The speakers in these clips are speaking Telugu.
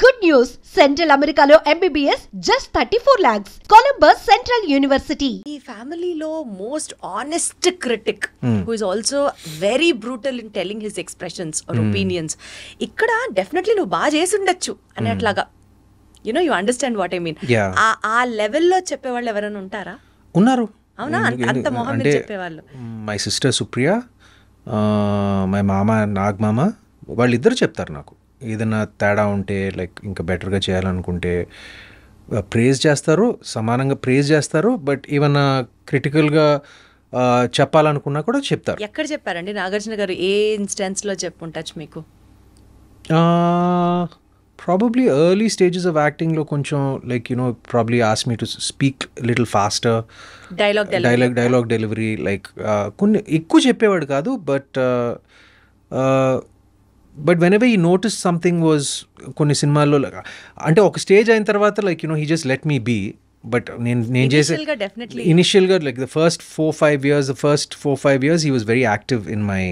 Good news! Central Americano MBBS just 34 lakhs. Columbus Central University. ఈ ఫ్యామిలీలో most honest critic who is also very brutal in telling his expressions or opinions. ఇక్కడ డెఫినెట్లీ నువ్వు బాగా చేసి ఉండొచ్చు అని అట్లాగా you understand what I mean. ఆ లెవెల్లో చెప్పేవాళ్ళు ఎవరైనా ఉంటారా? ఉన్నారు. అవునా? అంత మొహం మీద చెప్పేవాళ్ళు. మై సిస్టర్ సుప్రియ, మై మామ నాగమామ, వాళ్ళిద్దరు చెప్తారు నాకు ఏదైనా తేడా ఉంటే, లైక్ ఇంకా బెటర్గా చేయాలనుకుంటే ప్రేజ్ చేస్తారు, సమానంగా ప్రేజ్ చేస్తారు. బట్ ఏమన్నా క్రిటికల్గా చెప్పాలనుకున్నా కూడా చెప్తారు. ఎక్కడ చెప్పారండి నాగార్జున గారు? ఏ ఇన్స్టెన్స్లో చెప్పుంటచ్చు మీకు? ప్రాబబ్లీ ఎర్లీ స్టేజెస్ ఆఫ్ యాక్టింగ్లో కొంచెం like probably ask me to speak little faster, dialogue delivery, like కొన్ని ఎక్కువ చెప్పేవాడు కాదు. But whenever he notice something was కొన్ని సినిమాల్లో అంటే ఒక స్టేజ్ అయిన తర్వాత like he just let me be. But నేను చేసే ఇనిషియల్గా like the first 4-5 years he was very active in my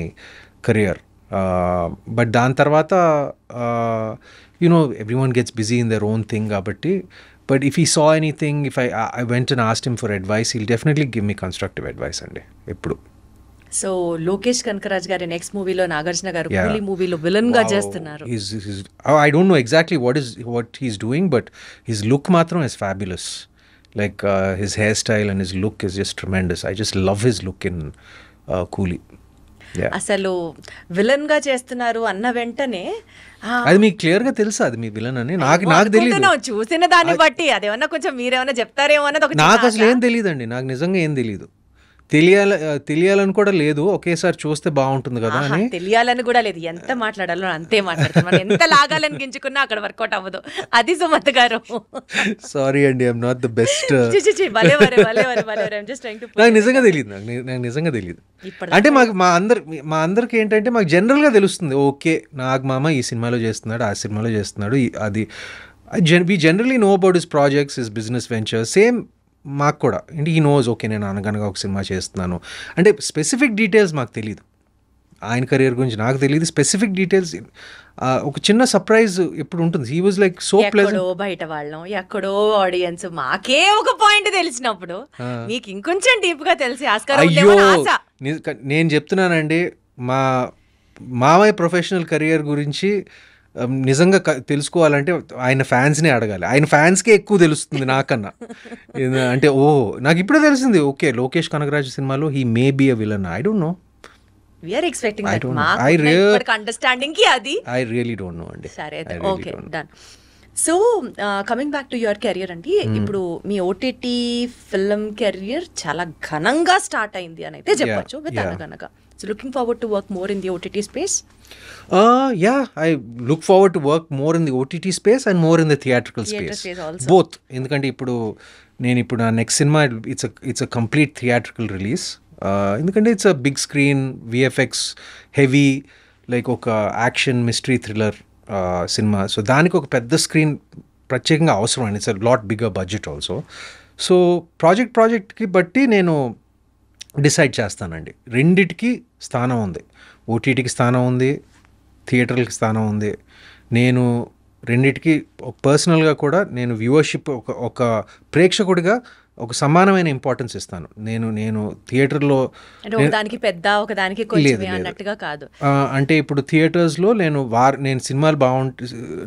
career. But దాని తర్వాత everyone gets busy in their own thing కాబట్టి. But if he saw anything, if I went and asked him for advice, he'll definitely give me constructive advice అండి ఎప్పుడు. సో లోకేష్ కనకరాజ్ గారి నెక్స్ట్ మూవీలో నాగార్జున గారు కూలీ మూవీలో విలన్ గా చేస్తున్నారు. I don't know exactly what he's doing, but his look matram is fabulous. Like his hairstyle and his look is just tremendous. I just love his look in Coolie. అసలు విలన్ గా చేస్తున్నారు అన్న వెంటనే అది మీకు క్లియర్ గా తెలుసా అది మీ విలన్ అని? నాకు తెలియదు. చూసిన దాన్ని బట్టి అదేమన్నా కొంచెం మీరేమన్నా చెప్తారేమో అన్నది. నాకు అసలు ఏం తెలియదండి, నాకు నిజంగా ఏం తెలియదు. తెలియాలని కూడా లేదు, ఒకేసారి చూస్తే బాగుంటుంది కదా అని. తెలియాలని కూడా లేదు, ఎంత మాట్లాడాలో అంతే మాట్లాడతాం. ఎంత లాగాలని గించుకున్నా అక్కడ వర్కౌట్ అవ్వదు. అది సుమత్ గారు. సారీ అండి, ఐఎమ్ నాట్ ద బెస్ట్. నాకు నిజంగా తెలియదు. అంటే మా అందరికి ఏంటంటే మాకు జనరల్ గా తెలుస్తుంది, ఓకే నాగమామ ఈ సినిమాలో చేస్తున్నాడు, ఆ సినిమాలో చేస్తున్నాడు, అది we generally know about his projects, his business ventures. Same మాకు కూడా అంటే ఈ నోజ్ ఓకే నేను అనగనగా ఒక సినిమా చేస్తున్నాను అంటే స్పెసిఫిక్ డీటెయిల్స్ మాకు తెలియదు. ఆయన కెరియర్ గురించి నాకు తెలియదు స్పెసిఫిక్ డీటెయిల్స్. ఒక చిన్న సర్ప్రైజ్ ఎప్పుడు ఉంటుంది. He was like so pleasant. బయట వాళ్ళం ఎక్కడో ఆడియన్స్ మాకే ఒక పాయింట్ తెలిసినప్పుడు మీకు ఇంకొంచెం డీప్ గా తెలిసి ఆస్కారం ఉందేమో ఆశ. నేను చెప్తున్నానండి, మా మామయ్య ప్రొఫెషనల్ కెరియర్ గురించి నిజంగా తెలుసుకోవాలంటే ఆయన ఫ్యాన్స్నే అడగాలి. ఆయన ఫ్యాన్స్కే ఎక్కువ తెలుస్తుంది నాకన్నా. అంటే నాకు ఇప్పుడే తెలిసింది, ఓకే లోకేష్ కనకరాజు సినిమాలో he may be a villain. I don't know. We are expecting that. Understanding ki adi. I really don't know andi. Sare okay done. So coming back to your career andi, ఇప్పుడు మీ OTT film career చాలా ఘనంగా స్టార్ట్ అయింది అని అయితే చెప్పొచ్చు with అనగనగా. So looking forward to work more in the OTT space? Yeah, I look forward to work more in the OTT space and more in the theatrical space also. Both. ఎందుకంటే నేను నా next cinema it's a complete theatrical release. ఎందుకంటే it's a big screen VFX heavy like ఒక action mystery thriller cinema. So దానికి ఒక పెద్ద స్క్రీన్ ప్రత్యేకంగా అవసరం అండి. It's a lot bigger budget also. So ప్రాజెక్ట్కి బట్టి నేను డిసైడ్ చేస్తానండి. రెండిటికి స్థానం ఉంది, OTTకి స్థానం ఉంది, థియేటర్లకి స్థానం ఉంది. నేను రెండిటికి పర్సనల్గా కూడా నేను వ్యూవర్షిప్ ఒక ప్రేక్షకుడిగా ఒక సమానమైన ఇంపార్టెన్స్ ఇస్తాను. నేను థియేటర్లో దానికి పెద్ద ఒకదానికి కొంచెం అన్నట్టుగా కాదు. అంటే ఇప్పుడు థియేటర్స్లో నేను సినిమాలు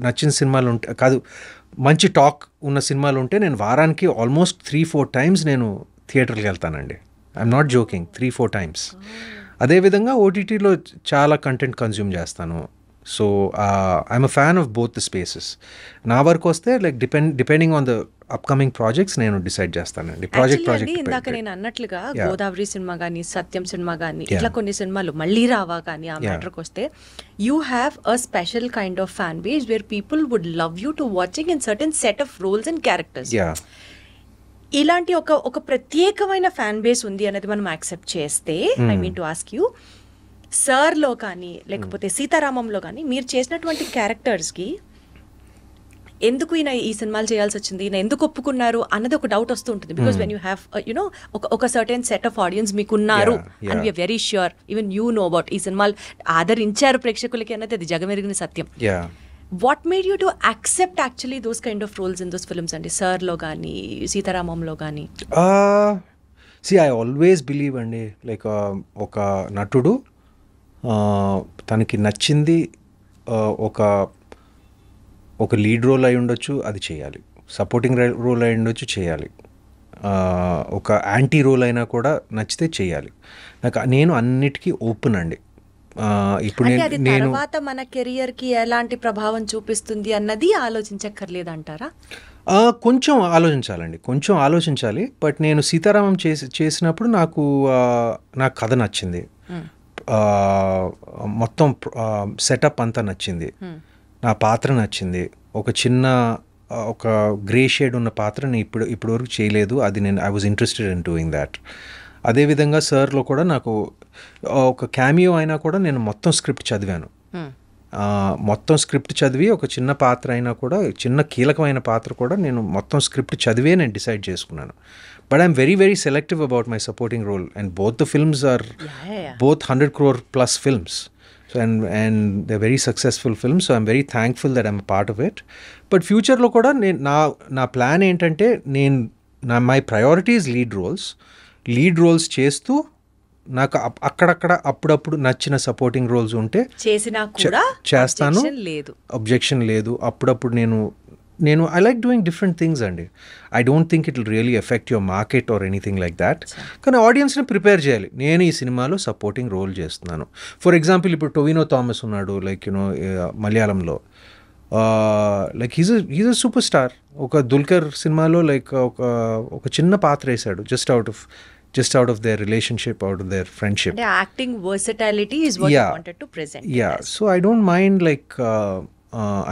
నచ్చిన సినిమాలు ఉంటే కాదు, మంచి టాక్ ఉన్న సినిమాలు ఉంటే నేను వారానికి ఆల్మోస్ట్ 3-4 times నేను థియేటర్కి వెళ్తానండి. I'm not joking, 3-4 times. అదేవిధంగా OTTలో చాలా కంటెంట్ కన్జ్యూమ్ చేస్తాను. So I'm a fan of both the spaces. నా వరకు వస్తే like depending on the upcoming projects నేను డిసైడ్ చేస్తానండి. ప్రాజెక్ట్ ఇందాక నేను అన్నట్లుగా గోదావరి సినిమా కానీ సత్యం సినిమా కానీ ఇట్లా కొన్ని సినిమాలు మళ్ళీ రావా కానీ ఆ మ్యాటర్కి వస్తే you have a special kind of fan base where people would love you to watching in certain set of roles and characters. ఇలాంటి ఒక ప్రత్యేకమైన ఫ్యాన్ బేస్ ఉంది అనేది మనం యాక్సెప్ట్ చేస్తే I mean to ask you, సర్లో కానీ లేకపోతే సీతారామంలో కానీ మీరు చేసినటువంటి క్యారెక్టర్స్కి ఎందుకు ఈయన ఈ సినిమాలు చేయాల్సి వచ్చింది, ఈయన ఎందుకు ఒప్పుకున్నారు అన్నది ఒక డౌట్ వస్తూ ఉంటుంది. బికాస్ వెన్ యూ హ్యావ్ ఒక సర్టెన్ సెట్ ఆఫ్ ఆడియన్స్ మీకు ఉన్నారు and we're very sure even you know about ఈ సినిమాలు ఆదరించారు ప్రేక్షకులకి అన్నది అది జగమెరిగిన సత్యం. What made you to accept actually those kind of roles in those films అండి, సార్లో కానీ సీతారామంలో కానీ? ఐ ఆల్వేస్ బిలీవ్ అండి, లైక్ ఒక నటుడు తనకి నచ్చింది ఒక లీడ్ రోల్ అయి ఉండొచ్చు, అది చేయాలి. సపోర్టింగ్ రోల్ అయి ఉండొచ్చు, చేయాలి. ఒక యాంటీ రోల్ అయినా కూడా నచ్చితే చేయాలి. నేను అన్నిటికీ ఓపెన్ అండి. ఇప్పుడు నేను తర్వాత మన కెరియర్ కి ఎలాంటి ప్రభావం చూపిస్తుంది అన్నది ఆలోచించక్కర్లేదు అంటారా? కొంచెం ఆలోచించాలండి, కొంచెం ఆలోచించాలి. బట్ నేను సీతారామం చేసినప్పుడు నాకు కథ నచ్చింది, మొత్తం సెటప్ అంతా నచ్చింది, నా పాత్ర నచ్చింది. ఒక గ్రే షేడ్ ఉన్న పాత్ర నేను ఇప్పటివరకు చేయలేదు, అది I was interested in doing that. అదేవిధంగా సార్లో కూడా నాకు ఒక క్యామియో అయినా కూడా నేను మొత్తం స్క్రిప్ట్ చదివాను. మొత్తం స్క్రిప్ట్ చదివి ఒక చిన్న పాత్ర అయినా కూడా, చిన్న కీలకమైన పాత్ర కూడా నేను మొత్తం స్క్రిప్ట్ చదివే నేను డిసైడ్ చేసుకున్నాను. But I'm very very selective about my supporting role and both the films or both 100 crore plus films. So and they're very successful films, so I'm very thankful that I'm a part of it. But ఫ్యూచర్లో కూడా నా ప్లాన్ ఏంటంటే మై ప్రయారిటీస్ లీడ్ రోల్స్ చేస్తూ నాకు అక్కడక్కడ అప్పుడప్పుడు నచ్చిన సపోర్టింగ్ రోల్స్ ఉంటే చేస్తాను, అబ్జెక్షన్ లేదు. అప్పుడప్పుడు నేను I like doing different things అండి. I don't think it will really affect your market or anything like that. కానీ ఆడియన్స్ని ప్రిపేర్ చేయాలి, నేను ఈ సినిమాలో సపోర్టింగ్ రోల్ చేస్తున్నాను. ఫర్ ఎగ్జాంపుల్ ఇప్పుడు టొవినో థామస్ ఉన్నాడు, లైక్ మలయాళంలో, like he's a super star. ఒక దుల్కర్ సినిమాలో లైక్ ఒక చిన్న పాత్ర వేశాడు, just out of their relationship, out of their friendship. The acting versatility is what you wanted to present. Yeah, so I don't mind, like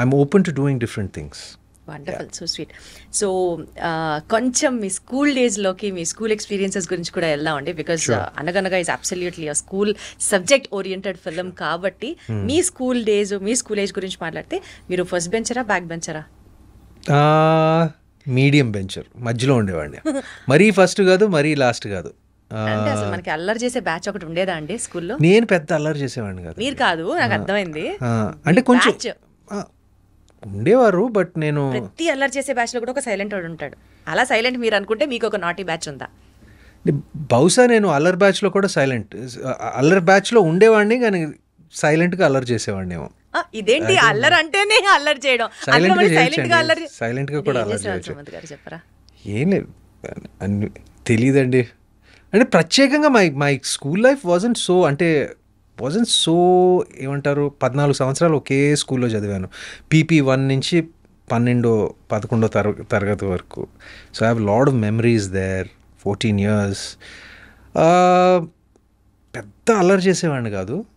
I'm open to doing different things. Wonderful, so sweet. So కొంచెం మీ స్కూల్ డేస్లోకి, మీ స్కూల్ ఎక్స్పీరియన్సెస్ గురించి కూడా వెళ్దామండి, బికాస్ అనగనగా is absolutely a school subject oriented film కాబట్టి మీ స్కూల్ డేస్, మీ స్కూల్ ఏజ్ గురించి మాట్లాడితే మీరు ఫస్ట్ బెంచరా, బ్యాక్ బెంచరా? మీడియం బెంచర్, మధ్యలో ఉండేవాడిని. మరీ ఫస్ట్ కాదు, మరీ లాస్ట్ కాదు. అంటే అసలు మనకి అల్లరి చేసే బ్యాచ్ ఒకటి ఉండేదా అండి స్కూల్లో? నేను పెద్ద అల్లరి చేసేవాడిని కాదు. మీరు కాదు, నాకు అర్థమైంది. అంటే కొంచెం ఉండేవారు, బట్ నేను ప్రతి అల్లరి చేసే బ్యాచ్ లో కూడా ఒక సైలెంట్ వాడు ఉంటాడు. అలా సైలెంట్ మీరు అనుకుంటే మీకు ఒక నాటీ బ్యాచ్ ఉందా? బహుశా నేను అల్లరి బ్యాచ్లో కూడా అల్లరి బ్యాచ్లో ఉండేవాడిని, కానీ సైలెంట్గా అల్లరి చేసేవాడిని ఏమో. ఇదేంటి అల్లరి అంటేనే అల్లరి చేయడం, సైలెంట్ గా కూడా అల్లరి చేయొచ్చు. చెప్పరా? ఏం లేదు, తెలియదండి. అంటే ప్రత్యేకంగా my school life wasn't so ఏమంటారు, 14 సంవత్సరాలు ఒకే స్కూల్లో చదివాను, PP 1 నుంచి 11వ తరగతి వరకు. So I have lot of memories there, 14 years. పెద్ద అల్లరి చేసేవాడిని కాదు,